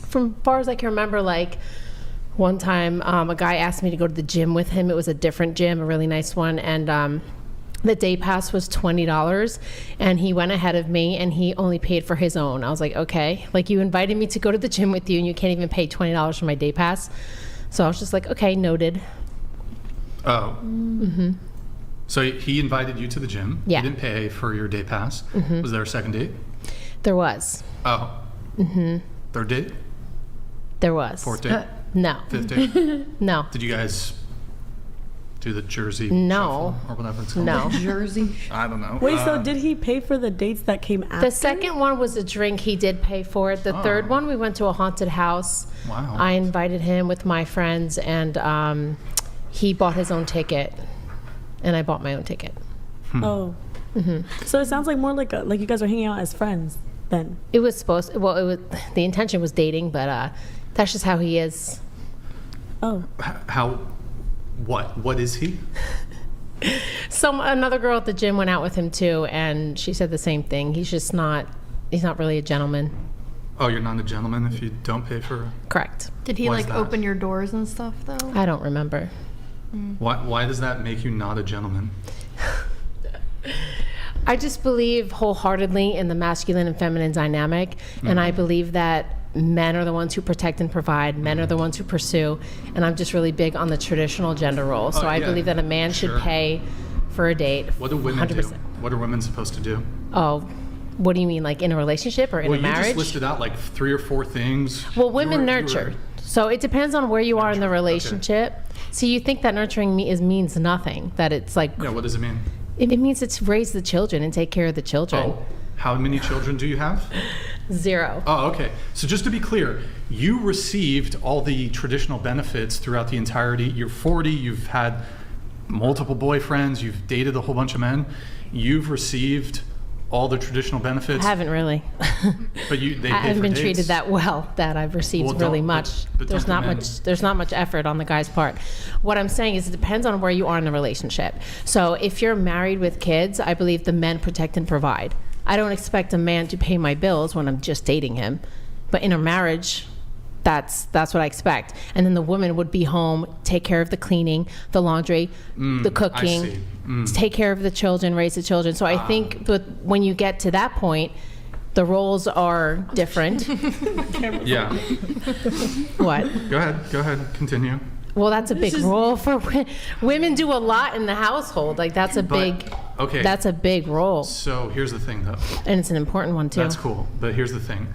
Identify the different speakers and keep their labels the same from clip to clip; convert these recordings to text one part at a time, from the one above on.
Speaker 1: from far as I can remember, like one time a guy asked me to go to the gym with him. It was a different gym, a really nice one, and the day pass was $20, and he went ahead of me and he only paid for his own. I was like, okay, like you invited me to go to the gym with you and you can't even pay $20 for my day pass. So I was just like, okay, noted.
Speaker 2: Oh. Mm-hmm. So he invited you to the gym.
Speaker 1: Yeah.
Speaker 2: You didn't pay for your day pass.
Speaker 1: Mm-hmm.
Speaker 2: Was there a second date?
Speaker 1: There was.
Speaker 2: Oh.
Speaker 1: Mm-hmm.
Speaker 2: Third date?
Speaker 1: There was.
Speaker 2: Fourth date?
Speaker 1: No.
Speaker 2: Fifth date?
Speaker 1: No.
Speaker 2: Did you guys do the Jersey
Speaker 1: No.
Speaker 2: shuffle or whatever it's called?
Speaker 1: No.
Speaker 3: Jersey.
Speaker 2: I don't know.
Speaker 4: Wait, so did he pay for the dates that came after?
Speaker 1: The second one was a drink. He did pay for it. The third one, we went to a haunted house.
Speaker 2: Wow.
Speaker 1: I invited him with my friends, and he bought his own ticket, and I bought my own ticket.
Speaker 4: Oh. Mm-hmm. So it sounds like more like you guys are hanging out as friends then.
Speaker 1: It was supposed. Well, it was. The intention was dating, but that's just how he is.
Speaker 4: Oh.
Speaker 2: How? What is he?
Speaker 1: Another girl at the gym went out with him too, and she said the same thing. He's not really a gentleman.
Speaker 2: Oh, you're not a gentleman if you don't pay for.
Speaker 1: Correct.
Speaker 3: Did he
Speaker 2: Why is
Speaker 3: like
Speaker 2: that?
Speaker 3: open your doors and stuff though?
Speaker 1: I don't remember.
Speaker 2: Why does that make you not a gentleman?
Speaker 1: I just believe wholeheartedly in the masculine and feminine dynamic, and I believe that men are the ones who protect and provide, men are the ones who pursue, and I'm just really big on the traditional gender role. So I believe that a man should pay for a date.
Speaker 2: What do women
Speaker 1: 100%.
Speaker 2: do? What are women supposed to do?
Speaker 1: Oh, what do you mean, like in a relationship or in a
Speaker 2: You
Speaker 1: marriage?
Speaker 2: just listed out like 3 or 4 things.
Speaker 1: Well, women nurture. So it depends on where you are in the relationship. Okay. So you think that nurturing means nothing, that it's like...
Speaker 2: Yeah, what does it mean?
Speaker 1: It means it's raise the children and take care of the children.
Speaker 2: Oh, how many children do you have?
Speaker 1: 0.
Speaker 2: Oh, okay. So just to be clear, you received all the traditional benefits throughout the entirety. You're 40, you've had multiple boyfriends, you've dated a whole bunch of men. You've received all the traditional benefits.
Speaker 1: I haven't really.
Speaker 2: But
Speaker 1: I haven't been treated that well that I've received really much. There's not much effort on the guy's part. What I'm saying is it depends on where you are in the relationship. So if you're married with kids, I believe the men protect and provide. I don't expect a man to pay my bills when I'm just dating him. But in a marriage, that's what I expect. And then the woman would be home, take care of the cleaning, the laundry, the cooking, take care of the children, raise the children. So I think when you get to that point, the roles are different.
Speaker 2: Yeah.
Speaker 1: What?
Speaker 2: Go ahead, continue.
Speaker 1: Well, that's a big role for women. Do a lot in the household. Like that's a big role.
Speaker 2: So here's the thing, though.
Speaker 1: And it's an important one too.
Speaker 2: That's cool. But here's the thing.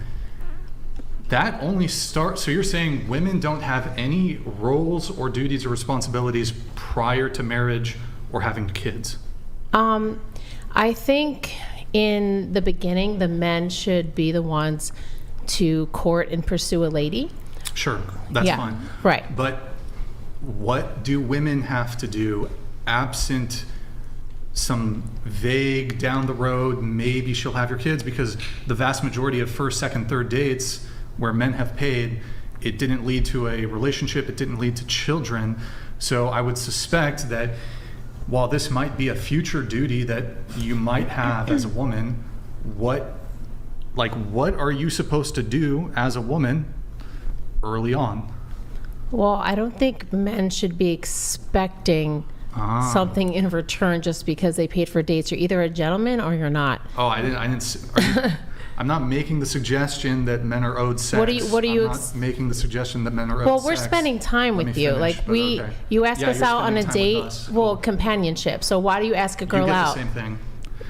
Speaker 2: That only starts. So you're saying women don't have any roles or duties or responsibilities prior to marriage or having kids?
Speaker 1: I think in the beginning, the men should be the ones to court and pursue a lady.
Speaker 2: Sure, that's fine.
Speaker 1: Right.
Speaker 2: But what do women have to do absent some vague down the road, maybe she'll have your kids? Because the vast majority of first, second, third dates where men have paid, it didn't lead to a relationship, it didn't lead to children. So I would suspect that while this might be a future duty that you might have as a woman, what are you supposed to do as a woman early on?
Speaker 1: Well, I don't think men should be expecting something in return just because they paid for dates. You're either a gentleman or you're not.
Speaker 2: Oh, I'm not making the suggestion that men are owed sex.
Speaker 1: What are you?
Speaker 2: I'm not making the suggestion that men are owed sex.
Speaker 1: Well, we're spending time with you.
Speaker 2: Finish,
Speaker 1: You ask us out on a date. Well, companionship. So why do you ask a girl out?
Speaker 2: You get the same thing.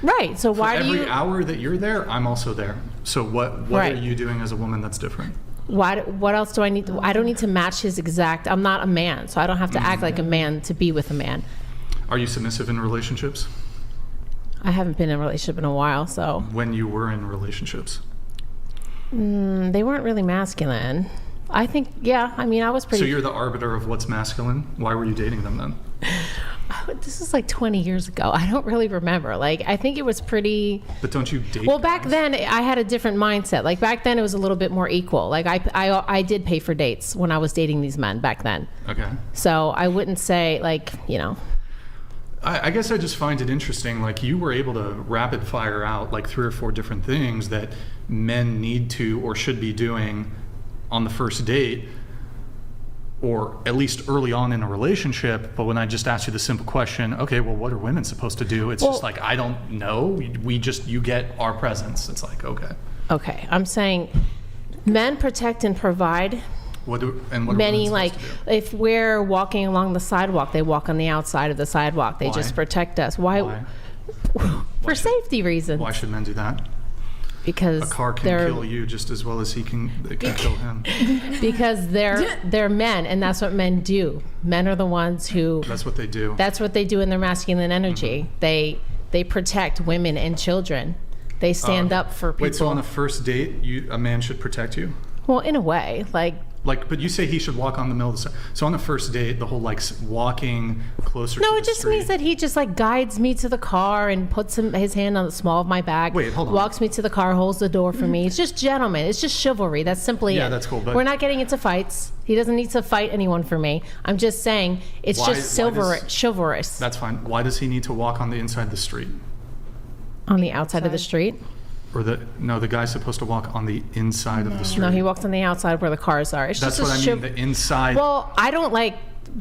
Speaker 1: Right. So why do you?
Speaker 2: Every hour that you're there, I'm also there. So what are you doing as a woman that's different?
Speaker 1: What else do I need? I don't need to match his exact. I'm not a man, so I don't have to act like a man to be with a man.
Speaker 2: Are you submissive in relationships?
Speaker 1: I haven't been in a relationship in a while, so.
Speaker 2: When you were in relationships?
Speaker 1: They weren't really masculine. I think, I was pretty.
Speaker 2: So you're the arbiter of what's masculine? Why were you dating them then?
Speaker 1: This is like 20 years ago. I don't really remember. I think it was pretty.
Speaker 2: But don't you date?
Speaker 1: Well, back then I had a different mindset. Back then it was a little bit more equal. I did pay for dates when I was dating these men back then.
Speaker 2: Okay.
Speaker 1: So I wouldn't say
Speaker 2: I guess I just find it interesting. You were able to rapid fire out 3 or 4 different things that men need to or should be doing on the first date, or at least early on in a relationship. But when I just ask you the simple question, okay, well, what are women supposed to do? It's just like, I don't know. You get our presence. It's like, okay.
Speaker 1: Okay, I'm saying men protect and provide.
Speaker 2: What are
Speaker 1: Many,
Speaker 2: women
Speaker 1: like,
Speaker 2: supposed to do?
Speaker 1: if we're walking along the sidewalk, they walk on the outside of the sidewalk. They
Speaker 2: Why?
Speaker 1: just protect us. Why? For safety reasons.
Speaker 2: Why should men do that?
Speaker 1: Because
Speaker 2: A car can kill you just as well as it can kill him.
Speaker 1: Because they're men, and that's what men do. Men are the ones who.
Speaker 2: That's what they do.
Speaker 1: That's what they do in their masculine energy.
Speaker 2: Mm-hmm.
Speaker 1: They protect women and children. They stand up for people.
Speaker 2: Wait, so on a first date, a man should protect you?
Speaker 1: Well, in a way,
Speaker 2: but you say he should walk on the middle of the street. So on the first date, the whole walking closer to the street.
Speaker 1: No, it just means that he just guides me to the car and puts his hand on the small of my back.
Speaker 2: Wait, hold on.
Speaker 1: Walks me to the car, holds the door for me. It's just gentleman. It's just chivalry. That's simply it.
Speaker 2: Yeah, that's cool. But
Speaker 1: we're not getting into fights. He doesn't need to fight anyone for me. I'm just saying it's just chivalrous.
Speaker 2: That's fine. Why does he need to walk on the inside of the street?
Speaker 1: On the outside of the street?
Speaker 2: Or the guy's supposed to walk on the inside of the street.
Speaker 1: No, he walks on the outside where the cars are.
Speaker 2: That's what I mean, the inside.
Speaker 1: Well, I don't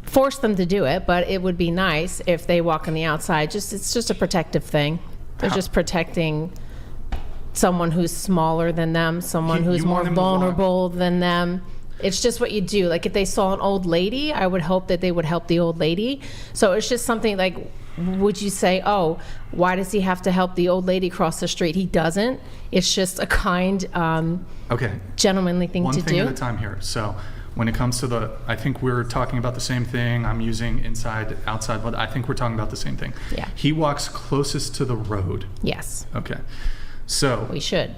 Speaker 1: force them to do it, but it would be nice if they walk on the outside. It's just a protective thing. They're just protecting someone who's smaller than them, someone who's more vulnerable than them. It's just what you do. Like, if they saw an old lady, I would hope that they would help the old lady. So it's just something like, would you say, oh, why does he have to help the old lady cross the street? He doesn't. It's just a kind, gentlemanly thing to do.
Speaker 2: One thing at a time here. So when it comes to I think we're talking about the same thing. I'm using inside, outside, but I think we're talking about the same thing.
Speaker 1: Yeah.
Speaker 2: He walks closest to the road.
Speaker 1: Yes.
Speaker 2: Okay. So.
Speaker 1: We should.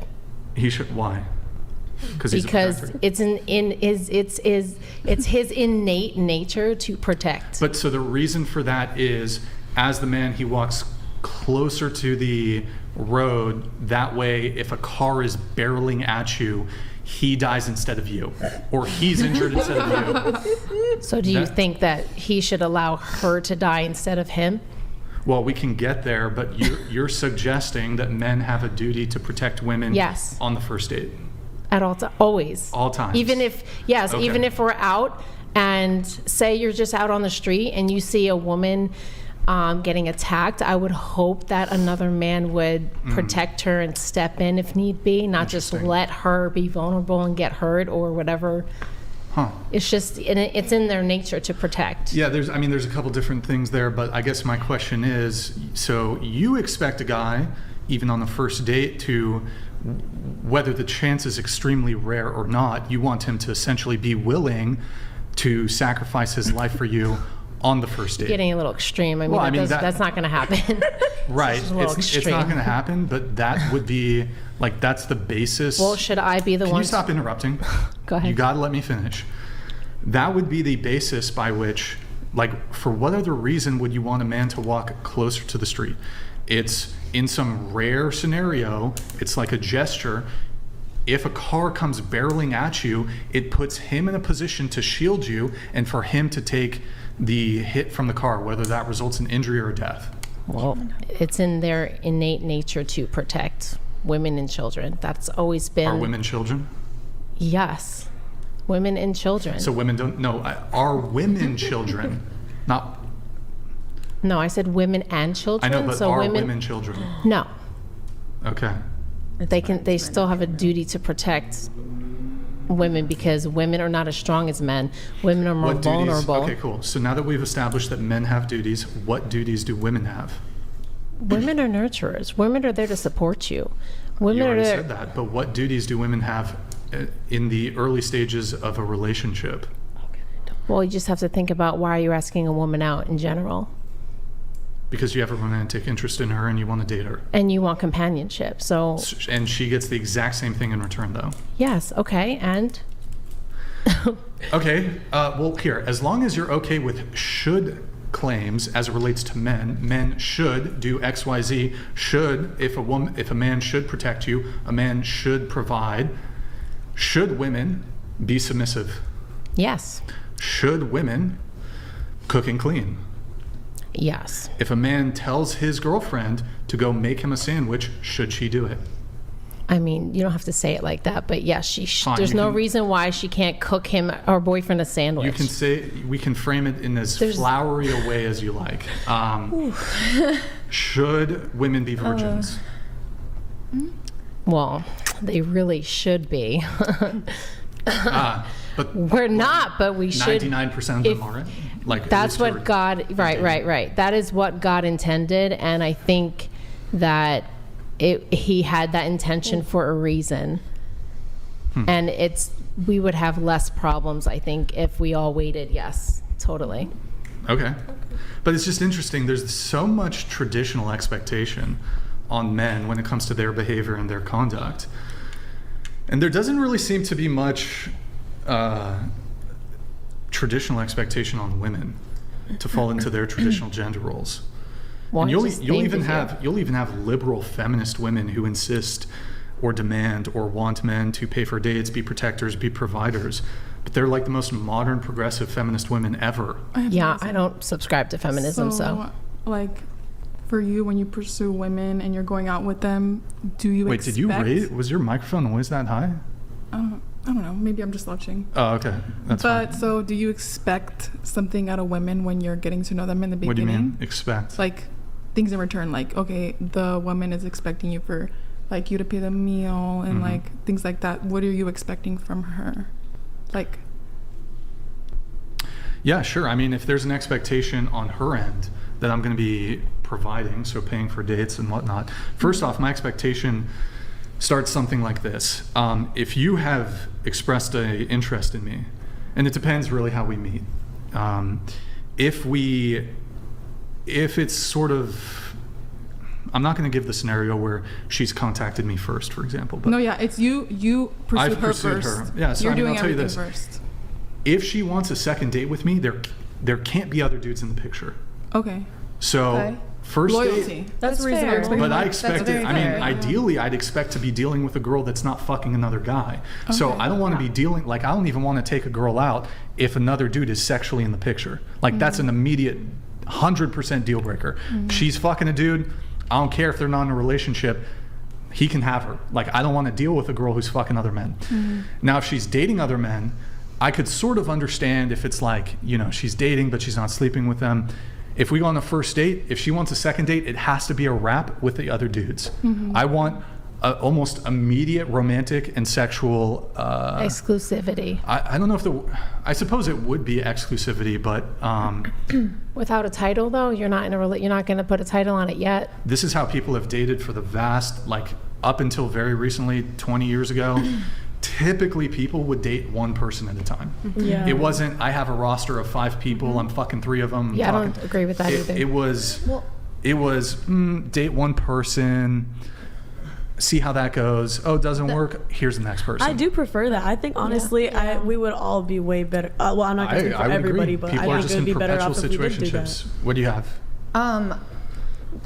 Speaker 2: He should. Why? Because
Speaker 1: it's his innate nature to protect.
Speaker 2: But so the reason for that is, as the man, he walks closer to the road. That way, if a car is barreling at you, he dies instead of you, or he's injured instead of you.
Speaker 1: So do you think that he should allow her to die instead of him?
Speaker 2: Well, we can get there, but you're suggesting that men have a duty to protect women.
Speaker 1: Yes.
Speaker 2: On the first date.
Speaker 1: At all times, always.
Speaker 2: All times.
Speaker 1: Even if we're out and say you're just out on the street and you see a woman getting attacked, I would hope that another man would protect her and step in if need be, not just let her be vulnerable and get hurt or whatever.
Speaker 2: Huh.
Speaker 1: It's just, it's in their nature to protect.
Speaker 2: Yeah, there's a couple different things there, but I guess my question is, so you expect a guy, even on the first date, to, whether the chance is extremely rare or not, you want him to essentially be willing to sacrifice his life for you on the first date.
Speaker 1: Getting a little extreme. That's not going to happen.
Speaker 2: Right. It's not going to happen, but that would be, that's the basis.
Speaker 1: Well, should I be the one?
Speaker 2: Can you stop interrupting?
Speaker 1: Go ahead.
Speaker 2: You got to let me finish. That would be the basis by which, for what other reason would you want a man to walk closer to the street? It's in some rare scenario, it's like a gesture. If a car comes barreling at you, it puts him in a position to shield you and for him to take the hit from the car, whether that results in injury or death.
Speaker 1: Well, it's in their innate nature to protect women and children. That's always been.
Speaker 2: Are women children?
Speaker 1: Yes. Women and children.
Speaker 2: So women don't, no, are women children? Not.
Speaker 1: No, I said women and children.
Speaker 2: I know, but are women children?
Speaker 1: No.
Speaker 2: Okay.
Speaker 1: They still have a duty to protect women because women are not as strong as men. Women are more vulnerable.
Speaker 2: Okay, cool. So now that we've established that men have duties, what duties do women have?
Speaker 1: Women are nurturers. Women are there to support you. Women
Speaker 2: You already
Speaker 1: are there.
Speaker 2: said that, but what duties do women have in the early stages of a relationship?
Speaker 1: Well, you just have to think about, why are you asking a woman out in general?
Speaker 2: Because you have a romantic interest in her and you want to date her.
Speaker 1: And you want companionship, so.
Speaker 2: And she gets the exact same thing in return, though.
Speaker 1: Yes, okay, and?
Speaker 2: Okay, well, here, as long as you're okay with should claims as it relates to men should do X, Y, Z, should, if a man should protect you, a man should provide. Should women be submissive?
Speaker 1: Yes.
Speaker 2: Should women cook and clean?
Speaker 1: Yes.
Speaker 2: If a man tells his girlfriend to go make him a sandwich, should she do it?
Speaker 1: I mean, you don't have to say it like that, but yes,
Speaker 2: Fine,
Speaker 1: there's no reason why she can't cook her boyfriend a sandwich.
Speaker 2: You can say, we can frame it in as flowery a way as you like. Should women be virgins?
Speaker 1: Well, they really should be.
Speaker 2: But
Speaker 1: we're not, but we should.
Speaker 2: 99% of them aren't. Like,
Speaker 1: that's what God, right. That is what God intended, and I think that he had that intention for a reason. And we would have less problems, I think, if we all waited. Yes, totally.
Speaker 2: Okay. But it's just interesting. There's so much traditional expectation on men when it comes to their behavior and their conduct. And there doesn't really seem to be much traditional expectation on women to fall into their traditional gender roles.
Speaker 1: Well,
Speaker 2: and you'll even have liberal feminist women who insist or demand or want men to pay for dates, be protectors, be providers. But they're like the most modern progressive feminist women ever.
Speaker 1: I don't subscribe to feminism, so
Speaker 3: like, for you, when you pursue women and you're going out with them, do you
Speaker 2: expect... Wait, did you raise... Was your microphone always that high?
Speaker 3: I don't know. Maybe I'm just slouching.
Speaker 2: Oh, okay. That's fine.
Speaker 3: So do you expect something out of women when you're getting to know them in the beginning?
Speaker 2: What do you mean, expect?
Speaker 3: Like, things in return. Like, okay, the woman is expecting you for, like, you to pay the meal and, like, things like that. What are you expecting from her? Like...
Speaker 2: Yeah, sure. I mean, if there's an expectation on her end that I'm going to be providing, so paying for dates and whatnot, first off, my expectation starts something like this. If you have expressed an interest in me, and it depends really how we meet. If it's sort of, I'm not going to give the scenario where she's contacted me first, for example. But
Speaker 3: no, yeah, it's you pursued her
Speaker 2: pursued
Speaker 3: first.
Speaker 2: Her. Yeah, so
Speaker 3: you're doing
Speaker 2: I'll tell you
Speaker 3: everything
Speaker 2: this.
Speaker 3: first.
Speaker 2: If she wants a second date with me, there can't be other dudes in the picture.
Speaker 3: Okay.
Speaker 2: So first
Speaker 3: loyalty.
Speaker 2: date.
Speaker 3: That's reasonable.
Speaker 2: But I expect it. I mean, ideally, I'd expect to be dealing with a girl that's not fucking another guy. Okay. So I don't want to be dealing. Like, I don't even want to take a girl out if another dude is sexually in the picture. Like, that's an immediate 100% deal breaker. She's fucking a dude. I don't care if they're not in a relationship. He can have her. Like, I don't want to deal with a girl who's fucking other men. Now, if she's dating other men, I could sort of understand if it's like, you know, she's dating, but she's not sleeping with them. If we go on a first date, if she wants a second date, it has to be a wrap with the other dudes. I want almost immediate romantic and sexual
Speaker 1: exclusivity.
Speaker 2: I don't know if I suppose it would be exclusivity, but
Speaker 1: without a title though, you're not going to put a title on it yet.
Speaker 2: This is how people have dated for the vast, like, up until very recently, 20 years ago. Typically, people would date one person at a time.
Speaker 4: Yeah.
Speaker 2: It wasn't, I have a roster of 5 people, I'm fucking 3 of them.
Speaker 1: Yeah, I don't agree with that either.
Speaker 2: It was date one person, see how that goes. Oh, it doesn't work, here's the next person.
Speaker 4: I do prefer that. I think, honestly, we would all be way better. Well, I'm not going to speak for everybody,
Speaker 2: agree.
Speaker 4: but
Speaker 2: people
Speaker 4: I think it would be better off if we did do that.
Speaker 2: What do you have?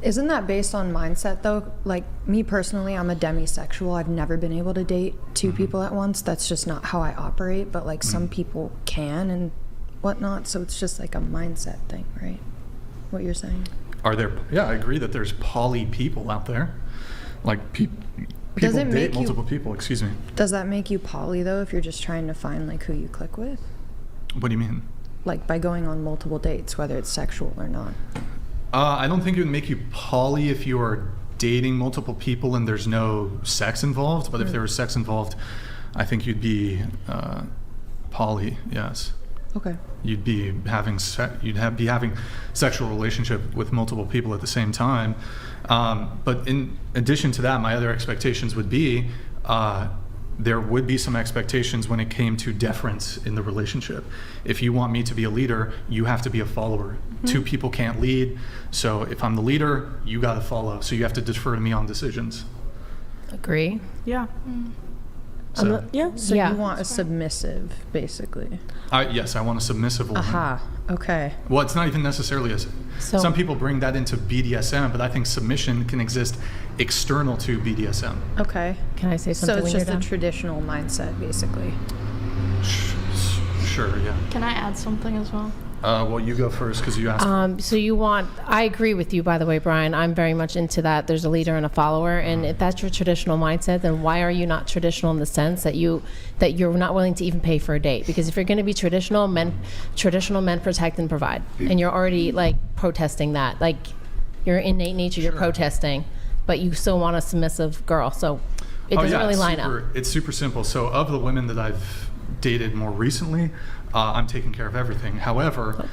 Speaker 5: Isn't that based on mindset though? Like, me personally, I'm a demisexual. I've never been able to date 2 people at once. That's just not how I operate, but like some people can and whatnot. So it's just like a mindset thing, right? What you're saying?
Speaker 2: I agree that there's poly people out there. Like people date multiple people, excuse me.
Speaker 5: Does that make you poly though if you're just trying to find like who you click with?
Speaker 2: What do you mean?
Speaker 5: Like by going on multiple dates, whether it's sexual or not.
Speaker 2: I don't think it would make you poly if you are dating multiple people and there's no sex involved. But if there was sex involved, I think you'd be poly. Yes.
Speaker 5: Okay.
Speaker 2: You'd be having sexual relationship with multiple people at the same time. But in addition to that, my other expectations would be there would be some expectations when it came to deference in the relationship. If you want me to be a leader, you have to be a follower. 2 people can't lead. So if I'm the leader, you got to follow. So you have to defer to me on decisions.
Speaker 1: Agree.
Speaker 4: Yeah.
Speaker 2: So,
Speaker 5: So you want a submissive, basically.
Speaker 2: Yes, I want a submissive woman.
Speaker 5: Aha. Okay.
Speaker 2: Well, it's not even necessarily some people bring that into BDSM, but I think submission can exist external to BDSM.
Speaker 5: Okay.
Speaker 1: Can I say something?
Speaker 5: So it's just a traditional mindset, basically.
Speaker 2: Sure, yeah.
Speaker 6: Can I add something as well?
Speaker 2: Well, you go first because you asked.
Speaker 1: I agree with you, by the way, Brian. I'm very much into that. There's a leader and a follower, and if that's your traditional mindset, then why are you not traditional in the sense that you're not willing to even pay for a date? Because if you're going to be traditional men protect and provide, and you're already like protesting that, like your innate nature, you're protesting, but you still want a submissive girl, so it doesn't really line up.
Speaker 2: It's super simple. So of the women that I've dated more recently, I'm taking care of everything. However,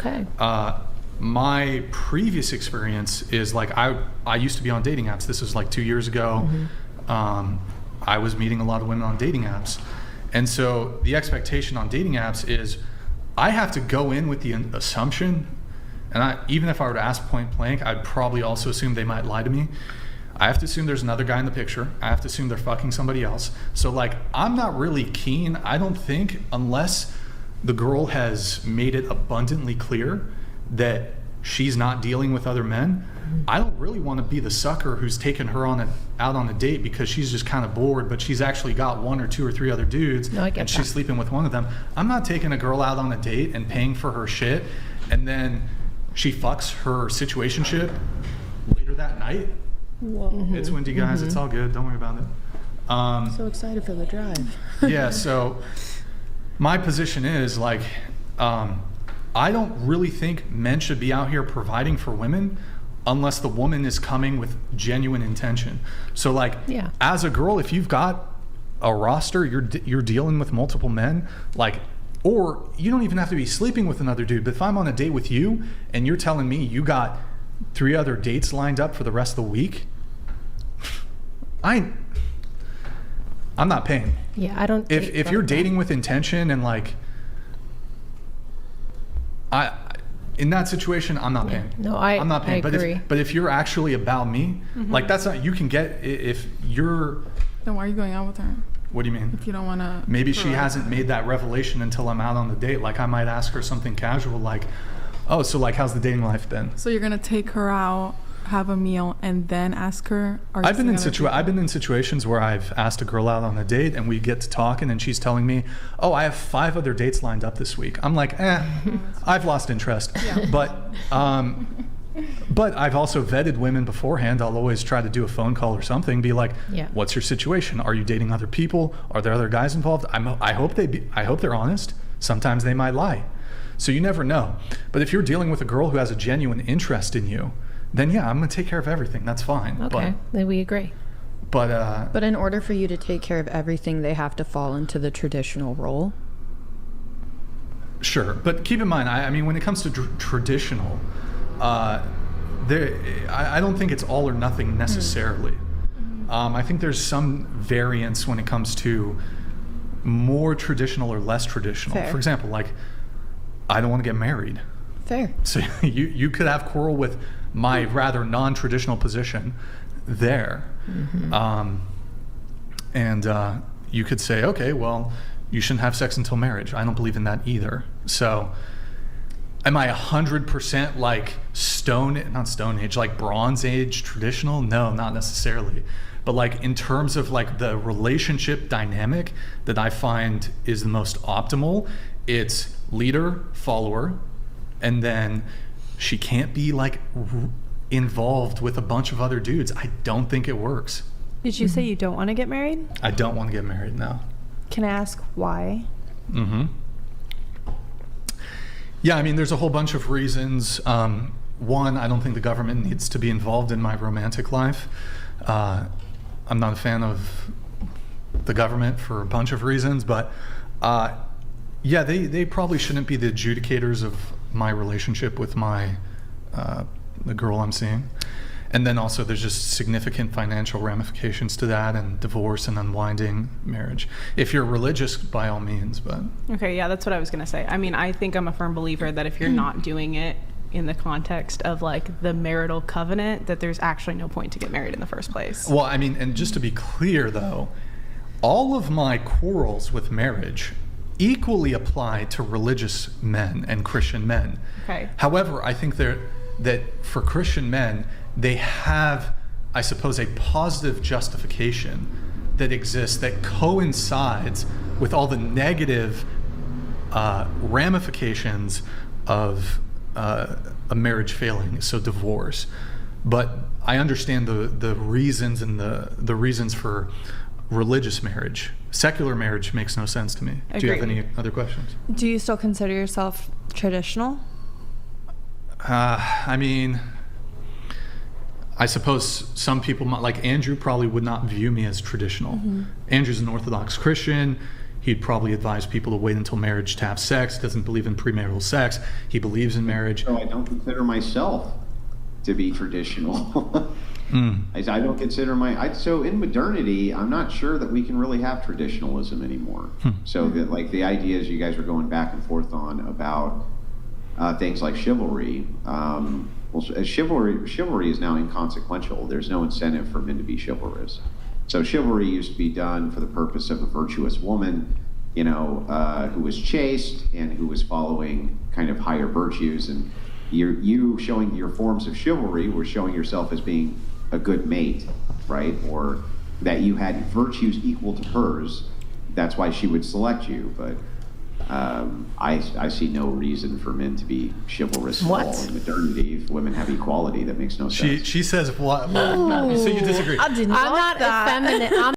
Speaker 2: my previous experience is like I used to be on dating apps. This was like 2 years ago. I was meeting a lot of women on dating apps. And so the expectation on dating apps is I have to go in with the assumption, and even if I were to ask point blank, I'd probably also assume they might lie to me. I have to assume there's another guy in the picture. I have to assume they're fucking somebody else. So like, I'm not really keen, I don't think, unless the girl has made it abundantly clear that she's not dealing with other men. I don't really want to be the sucker who's taken her out on a date because she's just kind of bored, but she's actually got 1 or 2 or 3 other dudes, and she's sleeping with one of them. I'm not taking a girl out on a date and paying for her shit, and then she fucks her situationship later that night.
Speaker 3: Whoa.
Speaker 2: It's windy, guys. It's all good. Don't worry about it.
Speaker 7: So excited for the drive.
Speaker 2: Yeah, so my position is like, I don't really think men should be out here providing for women unless the woman is coming with genuine intention. So like, as a girl, if you've got a roster, you're dealing with multiple men, like, or you don't even have to be sleeping with another dude, but if I'm on a date with you and you're telling me you got 3 other dates lined up for the rest of the week, I'm not paying.
Speaker 1: Yeah, I don't.
Speaker 2: If you're dating with intention and like, in that situation, I'm not paying.
Speaker 1: No, I'm
Speaker 2: not paying.
Speaker 1: I agree.
Speaker 2: But if you're actually about me, like that's not, you can get, if you're.
Speaker 3: Then why are you going out with her?
Speaker 2: What do you mean?
Speaker 3: If you don't want to.
Speaker 2: Maybe she hasn't made that revelation until I'm out on the date. Like I might ask her something casual, like, oh, so like, how's the dating life been?
Speaker 3: So you're gonna take her out, have a meal, and then ask her?
Speaker 2: I've been in situations where I've asked a girl out on a date and we get to talking and she's telling me, oh, I have 5 other dates lined up this week. I'm like, I've lost interest. Yeah. But I've also vetted women beforehand. I'll always try to do a phone call or something, be like, what's your situation? Are you dating other people? Are there other guys involved? I hope they're honest. Sometimes they might lie. So you never know. But if you're dealing with a girl who has a genuine interest in you, then I'm going to take care of everything. That's fine.
Speaker 1: Okay, then we agree.
Speaker 5: But in order for you to take care of everything, they have to fall into the traditional role.
Speaker 2: Sure, but keep in mind, I mean, when it comes to traditional, I don't think it's all or nothing necessarily. I think there's some variance when it comes to more traditional or less traditional.
Speaker 5: Fair.
Speaker 2: For example, like, I don't want to get married.
Speaker 5: Fair.
Speaker 2: So you could have quarrel with my rather non-traditional position there. And you could say, okay, well, you shouldn't have sex until marriage. I don't believe in that either. So am I 100% like not Stone Age, like Bronze Age traditional? No, not necessarily. But like in terms of like the relationship dynamic that I find is the most optimal, it's leader, follower, and then she can't be like involved with a bunch of other dudes. I don't think it works.
Speaker 4: Did you say you don't want to get married?
Speaker 2: I don't want to get married, no.
Speaker 4: Can I ask why?
Speaker 2: Yeah, I mean, there's a whole bunch of reasons. One, I don't think the government needs to be involved in my romantic life. I'm not a fan of the government for a bunch of reasons, but yeah, they probably shouldn't be the adjudicators of my relationship with the girl I'm seeing. And then also there's just significant financial ramifications to that, and divorce and unwinding marriage. If you're religious, by all means, but.
Speaker 8: Okay, yeah, that's what I was going to say. I mean, I think I'm a firm believer that if you're not doing it in the context of like the marital covenant, that there's actually no point to get married in the first place.
Speaker 2: Well, I mean, and just to be clear though, all of my quarrels with marriage equally apply to religious men and Christian men.
Speaker 8: Okay.
Speaker 2: However, I think that for Christian men, they have, I suppose, a positive justification that exists that coincides with all the negative ramifications of a marriage failing, so divorce. But I understand the reasons and the reasons for religious marriage. Secular marriage makes no sense to me. Do you have any other questions?
Speaker 6: Do you still consider yourself traditional?
Speaker 2: I mean, I suppose some people might, like Andrew probably would not view me as traditional. Andrew's an Orthodox Christian. He'd probably advise people to wait until marriage to have sex. Doesn't believe in premarital sex. He believes in marriage.
Speaker 7: So I don't consider myself to be traditional. I don't consider so in modernity, I'm not sure that we can really have traditionalism anymore. So that, like, the ideas you guys were going back and forth on about things like chivalry. Chivalry is now inconsequential. There's no incentive for men to be chivalrous. So chivalry used to be done for the purpose of a virtuous woman, who was chaste and who was following kind of higher virtues. And you showing your forms of chivalry were showing yourself as being a good mate, right? Or that you had virtues equal to hers. That's why she would select you. But I see no reason for men to be chivalrous at all in modernity. If women have equality, that makes no sense.
Speaker 2: She says what? So you disagree?
Speaker 1: I'm not a feminist.